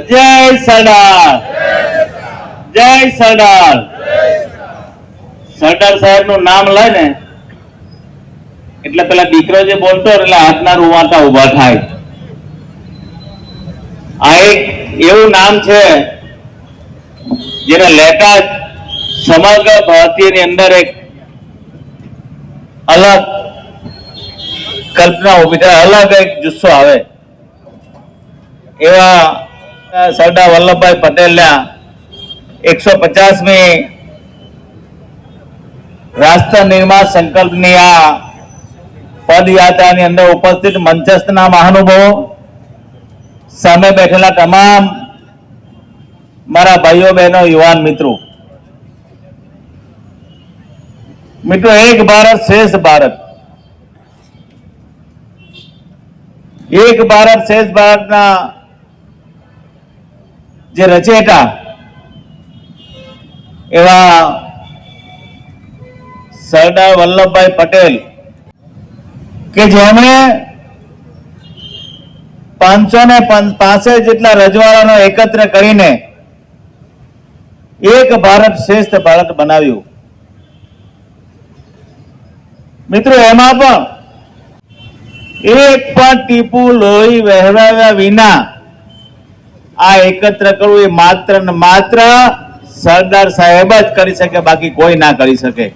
જય સરદાર, જય સરદાર. સરદાર સાહેબ નું નામ લે ને એટલે પેલા દીકરો જે બોલતો એટલે હાથના રૂવાટા ઉભા થાય. આ એક એવું નામ છે જેને લેતા સમગ્ર ભારતીયની અંદર એક અલગ કલ્પના ઉભી થાય, અલગ એક જુસ્સો આવે. એવા સરદાર વલ્લભભાઈ પટેલના 150મી રાષ્ટ્ર નિર્માણ સંકલ્પની આ પદયાત્રાની અંદર ઉપસ્થિત મંચસ્થના મહાનુભાવો, સામે બેઠેલા તમામ મારા ભાઈઓ બહેનો, યુવાન મિત્રો, એક ભારત શ્રેષ્ઠ ભારત, એક ભારત શ્રેષ્ઠ ભારતના જે રચેતા એવા સરદાર વલ્લભભાઈ પટેલ કે જેમણે 565 જેટલા રજવાડાનો એકત્ર કરીને એક ભારત શ્રેષ્ઠ ભારત બનાવ્યું. મિત્રો, એમાં પણ એક પણ ટીપું લોહી વહેવાવ્યા વિના આ એકત્ર કરવું એ માત્ર ને માત્ર સરદાર સાહેબ જ કરી શકે, બાકી કોઈ ના કરી શકે.